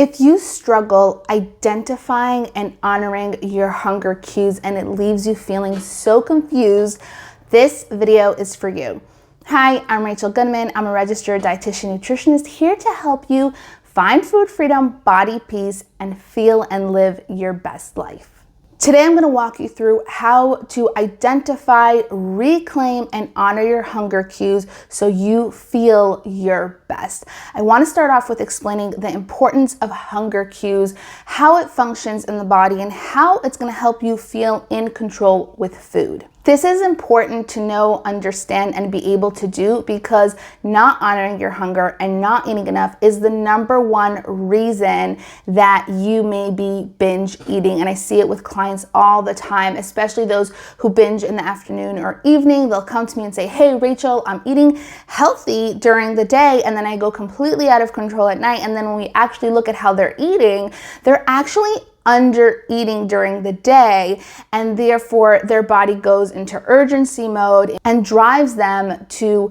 If you struggle identifying and honoring your hunger cues and it leaves you feeling so confused, this video is for you. Hi, I'm Rachel Goodman. I'm a registered dietitian nutritionist here to help you find food freedom, body peace, and feel and live your best life. Today, I'm going to walk you through how to identify, reclaim, and honor your hunger cues so you feel your best. I want to start off with explaining the importance of hunger cues, how it functions in the body, and how it's going to help you feel in control with food. This is important to know, understand, and be able to do because not honoring your hunger and not eating enough is the number one reason that you may be binge eating. And I see it with clients all the time, especially those who binge in the afternoon or evening. They'll come to me and say, hey, Rachel, I'm eating healthy during the day, and then I go completely out of control at night. And then when we actually look at how they're eating, they're actually under eating during the day, and therefore their body goes into urgency mode and drives them to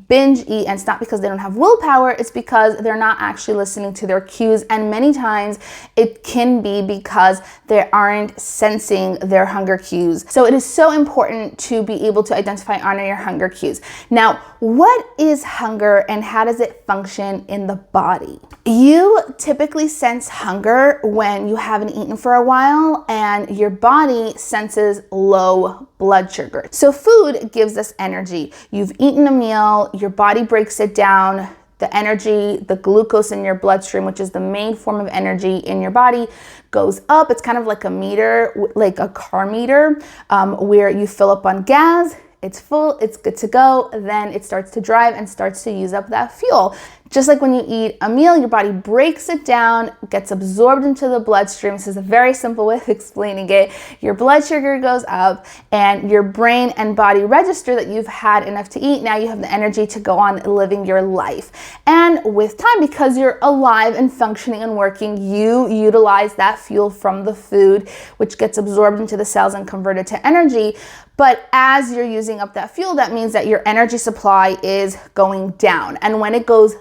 binge eat. And it's not because they don't have willpower, it's because they're not actually listening to their cues. And many times it can be because they aren't sensing their hunger cues. So it is so important to be able to identify and honor your hunger cues. Now, what is hunger and how does it function in the body? You typically sense hunger when you haven't eaten for a while and your body senses low blood sugar. So food gives us energy. You've eaten a meal, your body breaks it down. The energy, the glucose in your bloodstream, which is the main form of energy in your body, goes up. It's kind of like a meter, like a car meter, where you fill up on gas. It's full, it's good to go, then it starts to drive and starts to use up that fuel. Just like when you eat a meal, your body breaks it down, gets absorbed into the bloodstream. This is a very simple way of explaining it. Your blood sugar goes up and your brain and body register that you've had enough to eat. Now you have the energy to go on living your life. And with time, because you're alive and functioning and working, you utilize that fuel from the food, which gets absorbed into the cells and converted to energy. But as you're using up that fuel, that means that your energy supply is going down. And when it goes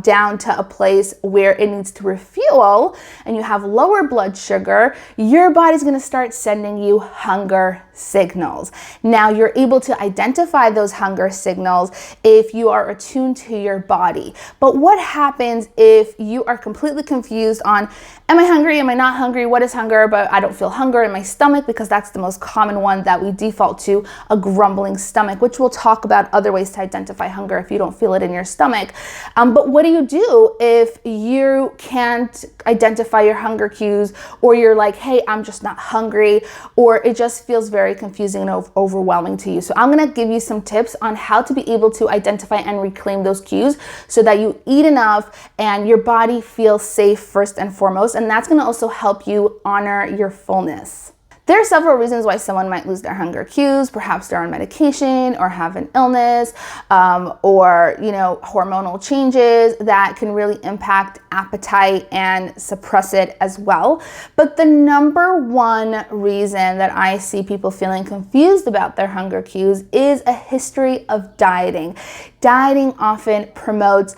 down to a place where it needs to refuel and you have lower blood sugar, your body's going to start sending you hunger signals. Now you're able to identify those hunger signals if you are attuned to your body. But what happens if you are completely confused on, am I hungry? Am I not hungry? What is hunger? But I don't feel hunger in my stomach, because that's the most common one that we default to, a grumbling stomach, which we'll talk about other ways to identify hunger if you don't feel it in your stomach. But what do you do if you can't identify your hunger cues, or you're like, hey, I'm just not hungry, or it just feels very confusing and overwhelming to you? So I'm going to give you some tips on how to be able to identify and reclaim those cues so that you eat enough and your body feels safe first and foremost. And that's going to also help you honor your fullness. There are several reasons why someone might lose their hunger cues. Perhaps they're on medication or have an illness, or hormonal changes that can really impact appetite and suppress it as well. But the number one reason that I see people feeling confused about their hunger cues is a history of dieting. Dieting often promotes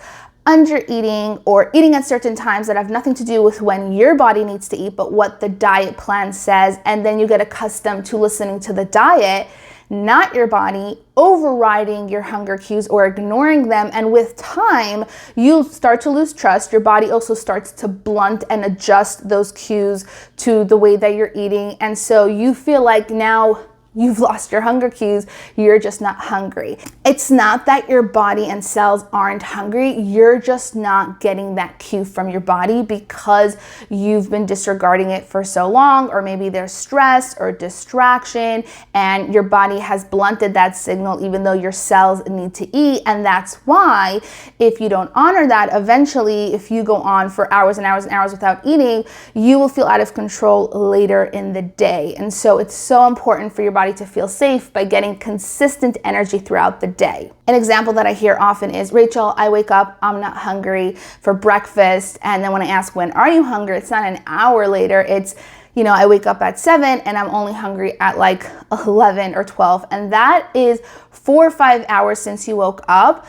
under eating or eating at certain times that have nothing to do with when your body needs to eat, but what the diet plan says. And then you get accustomed to listening to the diet, not your body, overriding your hunger cues or ignoring them. And with time, you start to lose trust. Your body also starts to blunt and adjust those cues to the way that you're eating. And so you feel like now you've lost your hunger cues, you're just not hungry. It's not that your body and cells aren't hungry, you're just not getting that cue from your body because you've been disregarding it for so long, or maybe there's stress or distraction and your body has blunted that signal even though your cells need to eat. And that's why if you don't honor that, eventually if you go on for hours and hours and hours without eating, you will feel out of control later in the day. And so it's so important for your body to feel safe by getting consistent energy throughout the day. An example that I hear often is, Rachel, I wake up, I'm not hungry for breakfast. And then when I ask, when are you hungry? It's not an hour later. It's, I wake up at 7 and I'm only hungry at like 11 or 12. And that is 4 or 5 hours since you woke up.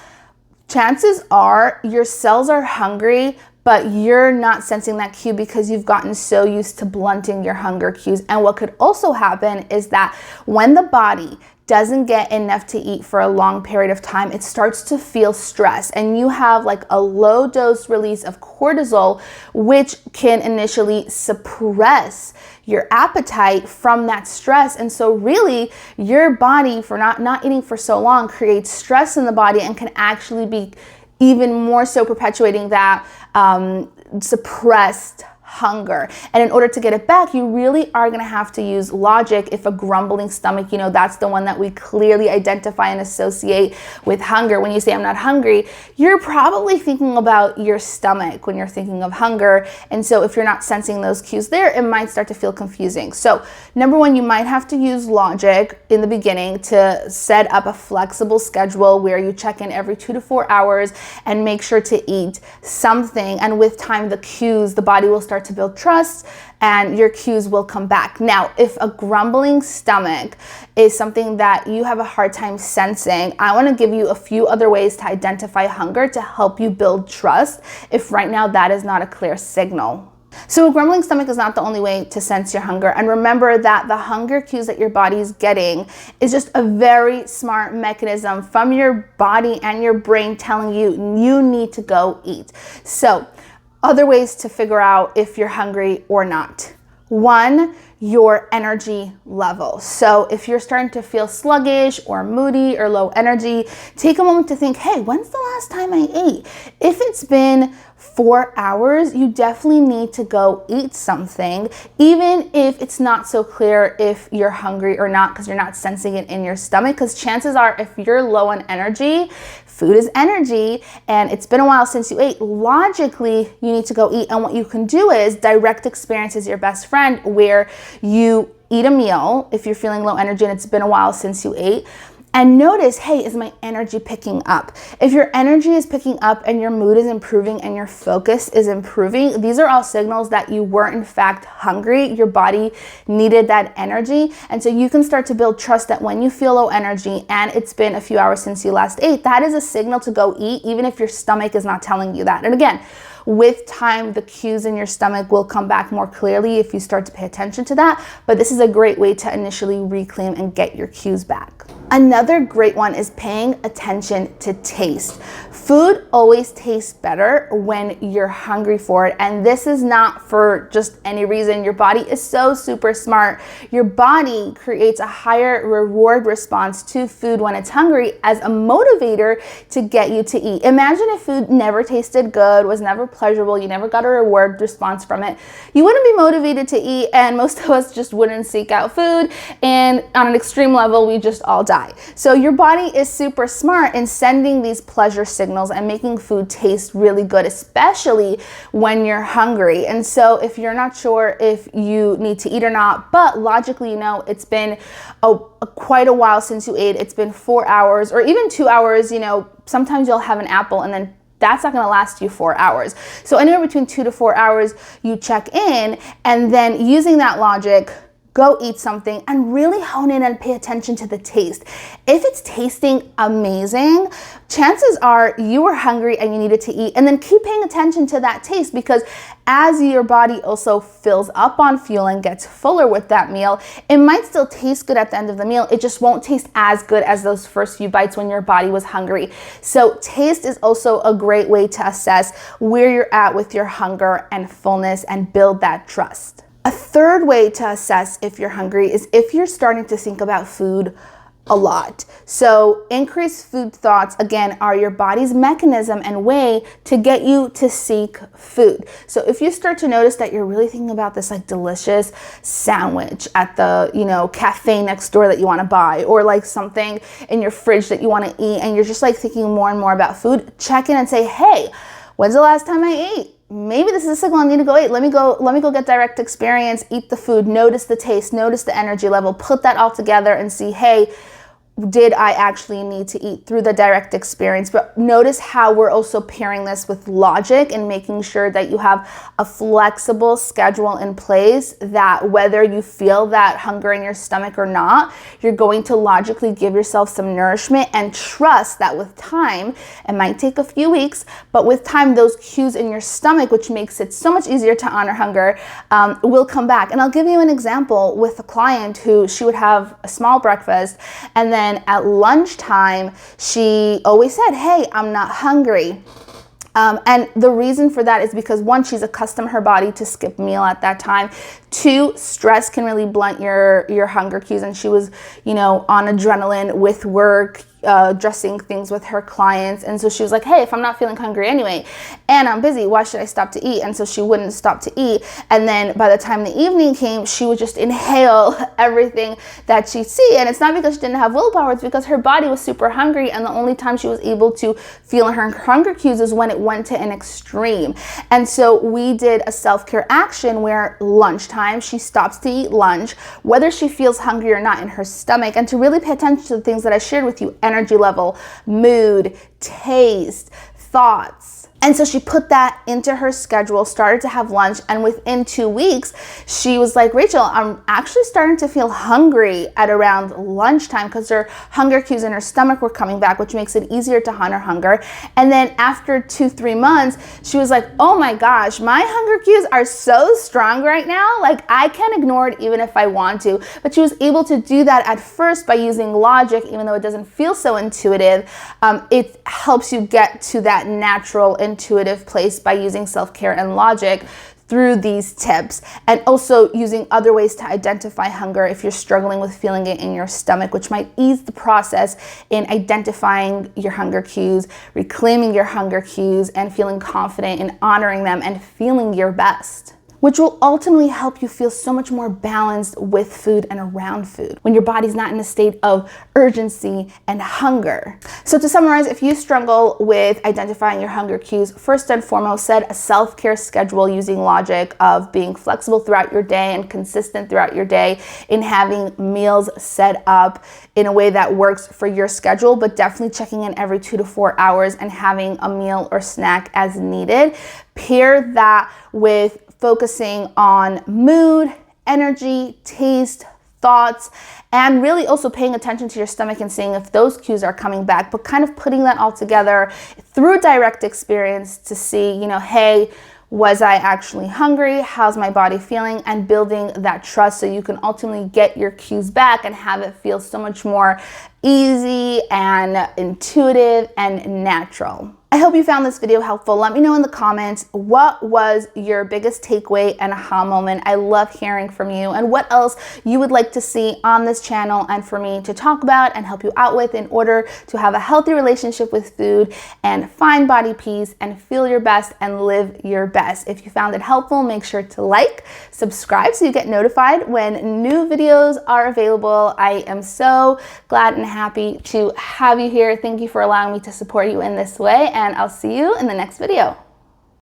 Chances are your cells are hungry, but you're not sensing that cue because you've gotten so used to blunting your hunger cues. And what could also happen is that when the body doesn't get enough to eat for a long period of time, it starts to feel stress, and you have like a low dose release of cortisol, which can initially suppress your appetite from that stress. And so really your body, for not eating for so long, creates stress in the body and can actually be even more so perpetuating that suppressed hunger. And in order to get it back, you really are going to have to use logic. If a grumbling stomach, that's the one that we clearly identify and associate with hunger. When you say I'm not hungry, you're probably thinking about your stomach when you're thinking of hunger. And so if you're not sensing those cues there, it might start to feel confusing. So number one, you might have to use logic in the beginning to set up a flexible schedule where you check in every 2 to 4 hours and make sure to eat something. And with time, the cues, the body will start to build trust and your cues will come back. Now, if a grumbling stomach is something that you have a hard time sensing, I want to give you a few other ways to identify hunger to help you build trust if right now that is not a clear signal. So a grumbling stomach is not the only way to sense your hunger. And remember that the hunger cues that your body is getting is just a very smart mechanism from your body and your brain telling you you need to go eat. So other ways to figure out if you're hungry or not. One, your energy level. So if you're starting to feel sluggish or moody or low energy, take a moment to think, hey, when's the last time I ate? If it's been 4 hours, you definitely need to go eat something, even if it's not so clear if you're hungry or not because you're not sensing it in your stomach. Because chances are, if you're low on energy, food is energy, and it's been a while since you ate, logically, you need to go eat. And what you can do is direct experience is your best friend, where you eat a meal if you're feeling low energy and it's been a while since you ate. And notice, hey, is my energy picking up? If your energy is picking up and your mood is improving and your focus is improving, these are all signals that you were in fact hungry. Your body needed that energy. And so you can start to build trust that when you feel low energy and it's been a few hours since you last ate, that is a signal to go eat, even if your stomach is not telling you that. And again, with time, the cues in your stomach will come back more clearly if you start to pay attention to that. But this is a great way to initially reclaim and get your cues back. Another great one is paying attention to taste. Food always tastes better when you're hungry for it. And this is not for just any reason. Your body is so super smart. Your body creates a higher reward response to food when it's hungry as a motivator to get you to eat. Imagine if food never tasted good, was never pleasurable, you never got a reward response from it. You wouldn't be motivated to eat, and most of us just wouldn't seek out food. And on an extreme level, we just all die. So your body is super smart in sending these pleasure signals and making food taste really good, especially when you're hungry. And so if you're not sure if you need to eat or not, but logically you know it's been quite a while since you ate, it's been 4 hours or even 2 hours, sometimes you'll have an apple and then that's not going to last you 4 hours. So anywhere between 2 to 4 hours, you check in, and then using that logic, go eat something and really hone in and pay attention to the taste. If it's tasting amazing, chances are you were hungry and you needed to eat. And then keep paying attention to that taste, because as your body also fills up on fuel and gets fuller with that meal, it might still taste good at the end of the meal. It just won't taste as good as those first few bites when your body was hungry. So taste is also a great way to assess where you're at with your hunger and fullness and build that trust. A third way to assess if you're hungry is if you're starting to think about food a lot. So increased food thoughts, again, are your body's mechanism and way to get you to seek food. So if you start to notice that you're really thinking about this like delicious sandwich at the, cafe next door that you want to buy, or like something in your fridge that you want to eat, and you're just like thinking more and more about food, check in and say, hey, when's the last time I ate? Maybe this is a signal I need to go eat. Let me go get direct experience, eat the food, notice the taste, notice the energy level, put that all together and see, hey, did I actually need to eat through the direct experience? But notice how we're also pairing this with logic and making sure that you have a flexible schedule in place, that whether you feel that hunger in your stomach or not, you're going to logically give yourself some nourishment and trust that with time, it might take a few weeks, but with time, those cues in your stomach, which makes it so much easier to honor hunger, will come back. And I'll give you an example with a client who she would have a small breakfast, and then at lunchtime, she always said, "Hey, I'm not hungry." And the reason for that is because, one, she's accustomed her body to skip meal at that time. Two, stress can really blunt your hunger cues. And she was, on adrenaline with work, addressing things with her clients. And so she was like, hey, if I'm not feeling hungry anyway, and I'm busy, why should I stop to eat? And so she wouldn't stop to eat. And then by the time the evening came, she would just inhale everything that she'd see. And it's not because she didn't have willpower, it's because her body was super hungry. And the only time she was able to feel her hunger cues is when it went to an extreme. And so we did a self-care action where lunchtime, she stops to eat lunch, whether she feels hungry or not in her stomach, and to really pay attention to the things that I shared with you: energy level, mood, taste, thoughts. And so she put that into her schedule, started to have lunch, and within 2 weeks, she was like, Rachel, I'm actually starting to feel hungry at around lunchtime, because her hunger cues in her stomach were coming back, which makes it easier to honor hunger. And then after 2-3 months, she was like, oh my gosh, my hunger cues are so strong right now. Like, I can't ignore it even if I want to. But she was able to do that at first by using logic, even though it doesn't feel so intuitive. It helps you get to that natural, intuitive place by using self-care and logic through these tips, and also using other ways to identify hunger if you're struggling with feeling it in your stomach, which might ease the process in identifying your hunger cues, reclaiming your hunger cues, and feeling confident in honoring them and feeling your best, which will ultimately help you feel so much more balanced with food and around food when your body's not in a state of urgency and hunger. So to summarize, if you struggle with identifying your hunger cues, first and foremost, set a self-care schedule using logic of being flexible throughout your day and consistent throughout your day in having meals set up in a way that works for your schedule, but definitely checking in every 2 to 4 hours and having a meal or snack as needed. Pair that with focusing on mood, energy, taste, thoughts, and really also paying attention to your stomach and seeing if those cues are coming back, but kind of putting that all together through direct experience to see, hey, was I actually hungry? How's my body feeling? And building that trust so you can ultimately get your cues back and have it feel so much more easy and intuitive and natural. I hope you found this video helpful. Let me know in the comments, what was your biggest takeaway and aha moment? I love hearing from you, and what else you would like to see on this channel and for me to talk about and help you out with in order to have a healthy relationship with food and find body peace and feel your best and live your best. If you found it helpful, make sure to like, subscribe so you get notified when new videos are available. I am so glad and happy to have you here. Thank you for allowing me to support you in this way, and I'll see you in the next video.